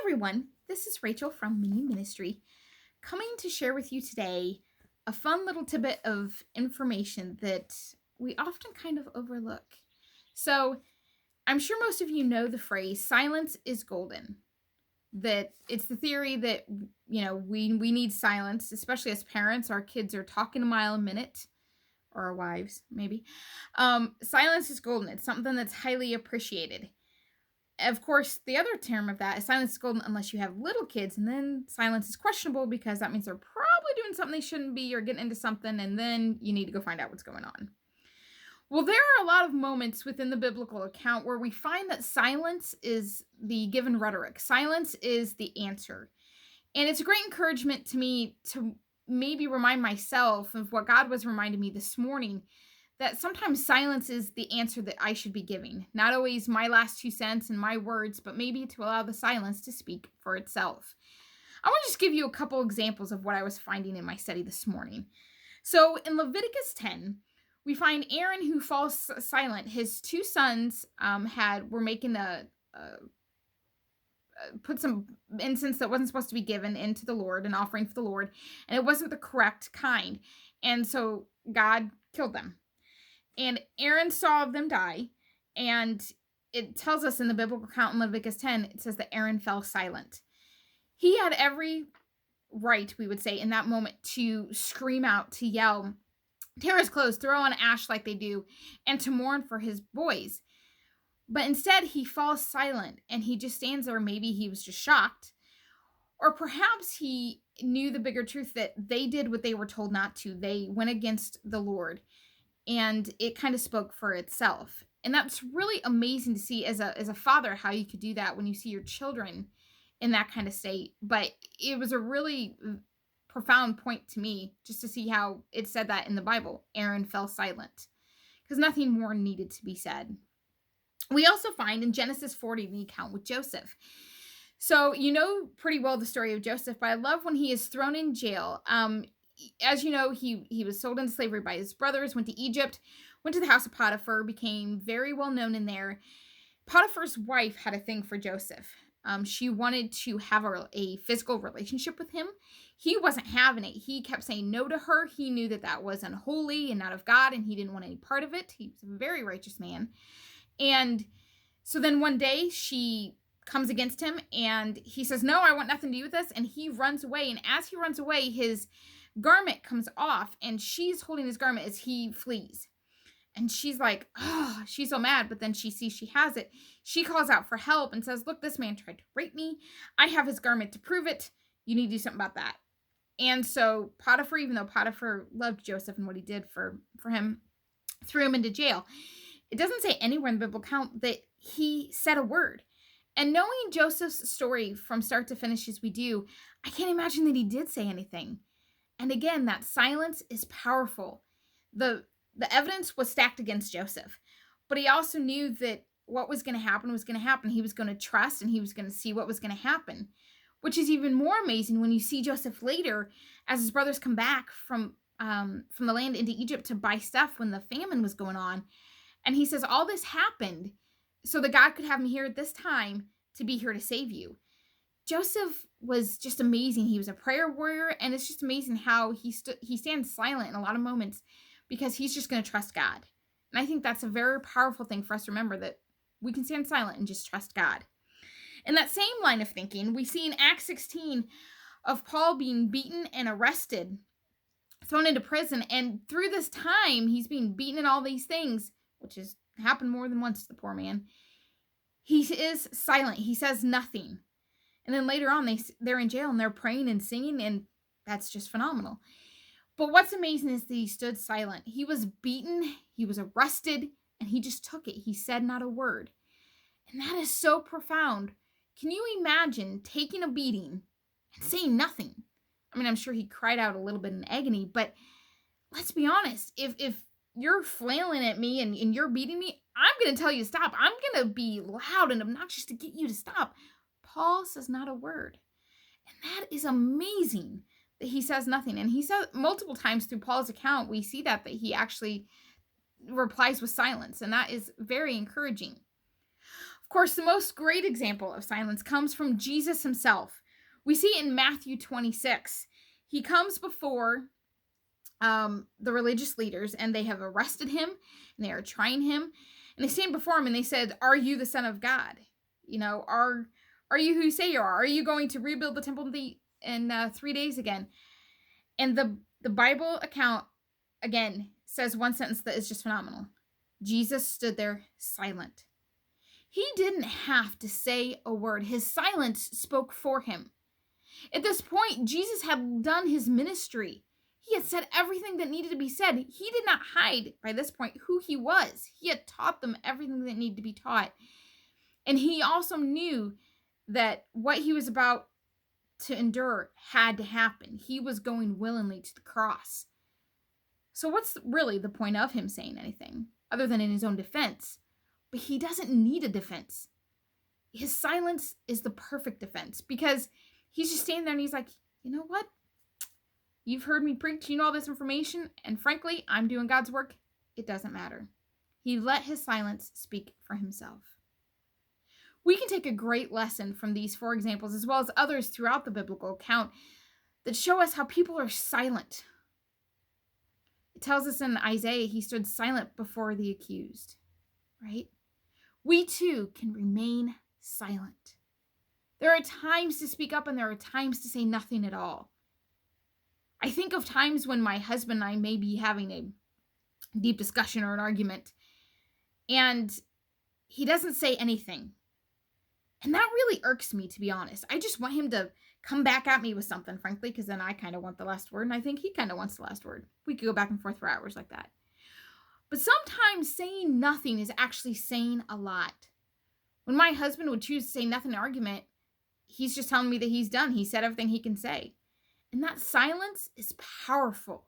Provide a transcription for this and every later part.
Everyone, this is Rachel from Mini Ministry, coming to share with you today a fun little tidbit of information that we often kind of overlook. So, I'm sure most of you know the phrase silence is golden. That it's the theory that we need silence, especially as parents. Our kids are talking a mile a minute, or our wives, maybe. Silence is golden. It's something that's highly appreciated. Of course, the other term of that is silence is golden unless you have little kids, and then silence is questionable because that means they're probably doing something they shouldn't be or getting into something, and then you need to go find out what's going on. Well, there are a lot of moments within the biblical account where we find that silence is the given rhetoric. Silence is the answer. And it's a great encouragement to me to maybe remind myself of what God was reminding me this morning, that sometimes silence is the answer that I should be giving. Not always my last 2 cents and my words, but maybe to allow the silence to speak for itself. I want to just give you a couple examples of what I was finding in my study this morning. So in Leviticus 10, we find Aaron who falls silent. His 2 sons were making put some incense that wasn't supposed to be given into the Lord, an offering for the Lord, and it wasn't the correct kind. And so God killed them. And Aaron saw them die, and it tells us in the biblical account in Leviticus 10, it says that Aaron fell silent. He had every right, we would say, in that moment to scream out, to yell, tear his clothes, throw on ash like they do, and to mourn for his boys. But instead, he falls silent, and he just stands there. Maybe he was just shocked, or perhaps he knew the bigger truth that they did what they were told not to. They went against the Lord. And it kind of spoke for itself. And that's really amazing to see as a father how you could do that when you see your children in that kind of state. But it was a really profound point to me just to see how it said that in the Bible. Aaron fell silent because nothing more needed to be said. We also find in Genesis 40 the account with Joseph. So you know pretty well the story of Joseph, but I love when he is thrown in jail. As you know, he was sold into slavery by his brothers, went to Egypt, went to the house of Potiphar, became very well known in there. Potiphar's wife had a thing for Joseph. She wanted to have a physical relationship with him. He wasn't having it. He kept saying no to her. He knew that that was unholy and not of God, and he didn't want any part of it. He was a very righteous man. And so then one day she comes against him, and he says, no, I want nothing to do with this. And he runs away. And as he runs away, his garment comes off, and she's holding his garment as he flees. And she's like, oh, she's so mad, but then she sees she has it. She calls out for help and says, look, this man tried to rape me. I have his garment to prove it. You need to do something about that. And so Potiphar, even though Potiphar loved Joseph and what he did for him, threw him into jail. It doesn't say anywhere in the biblical account that he said a word. And knowing Joseph's story from start to finish as we do, I can't imagine that he did say anything. And again, that silence is powerful. The evidence was stacked against Joseph, but he also knew that what was going to happen was going to happen. He was going to trust, and he was going to see what was going to happen, which is even more amazing when you see Joseph later as his brothers come back from the land into Egypt to buy stuff when the famine was going on. And he says, all this happened so that God could have me here at this time to be here to save you. Joseph was just amazing. He was a prayer warrior, and it's just amazing how he stands silent in a lot of moments because he's just going to trust God. And I think that's a very powerful thing for us to remember, that we can stand silent and just trust God. In that same line of thinking, we see in Acts 16 of Paul being beaten and arrested, thrown into prison, and through this time, he's being beaten and all these things, which has happened more than once to the poor man. He is silent. He says nothing. And then later on, they're in jail and they're praying and singing, and that's just phenomenal. But what's amazing is that he stood silent. He was beaten, he was arrested, and he just took it. He said not a word. And that is so profound. Can you imagine taking a beating and saying nothing? I mean, I'm sure he cried out a little bit in agony, but let's be honest. If you're flailing at me and you're beating me, I'm going to tell you to stop. I'm going to be loud and obnoxious to get you to stop. Paul says not a word. And that is amazing that he says nothing. And he said multiple times through Paul's account, we see that he actually replies with silence. And that is very encouraging. course, the most great example of silence comes from Jesus himself. We see in Matthew 26. He comes before the religious leaders, and they have arrested him and they are trying him, and they stand before him and they said, "Are you the Son of God? Are you who you say you are? Are you going to rebuild the temple in 3 days again?" And the Bible account again says one sentence that is just phenomenal. Jesus stood there silent. He didn't have to say a word. His silence spoke for him. At this point, Jesus had done his ministry. He had said everything that needed to be said. He did not hide, by this point, who he was. He had taught them everything that needed to be taught. And he also knew that what he was about to endure had to happen. He was going willingly to the cross. So what's really the point of him saying anything, other than in his own defense? But he doesn't need a defense. His silence is the perfect defense, because he's just standing there and he's like, you know what? You've heard me preach, you know all this information, and frankly, I'm doing God's work. It doesn't matter. He let his silence speak for himself. We can take a great lesson from these 4 examples, as well as others throughout the biblical account, that show us how people are silent. It tells us in Isaiah, he stood silent before the accused, right? We too can remain silent. There are times to speak up and there are times to say nothing at all. I think of times when my husband and I may be having a deep discussion or an argument, and he doesn't say anything. And that really irks me, to be honest. I just want him to come back at me with something, frankly, because then I kind of want the last word, and I think he kind of wants the last word. We could go back and forth for hours like that. But sometimes saying nothing is actually saying a lot. When my husband would choose to say nothing in an argument, he's just telling me that he's done. He said everything he can say. And that silence is powerful.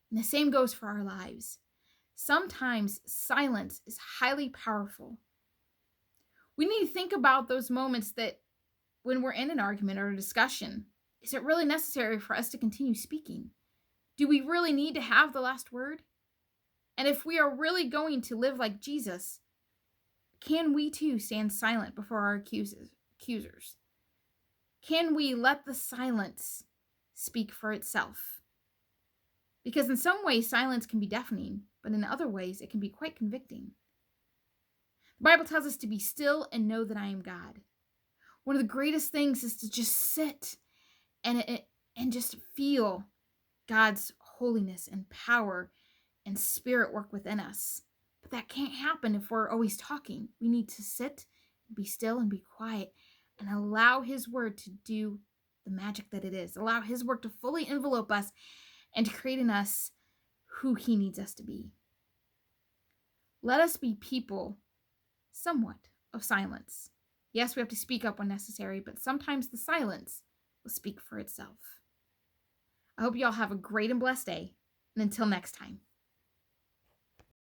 And the same goes for our lives. Sometimes silence is highly powerful. We need to think about those moments that when we're in an argument or a discussion, is it really necessary for us to continue speaking? Do we really need to have the last word? And if we are really going to live like Jesus, can we too stand silent before our accusers? Can we let the silence speak for itself? Because in some ways, silence can be deafening, but in other ways, it can be quite convicting. The Bible tells us to be still and know that I am God. One of the greatest things is to just sit and just feel God's holiness and power and spirit work within us. But that can't happen if we're always talking. We need to sit and be still and be quiet and allow his word to do the magic that it is. Allow his work to fully envelope us and to create in us who he needs us to be. Let us be people somewhat of silence. Yes, we have to speak up when necessary, but sometimes the silence will speak for itself. I hope you all have a great and blessed day, and until next time.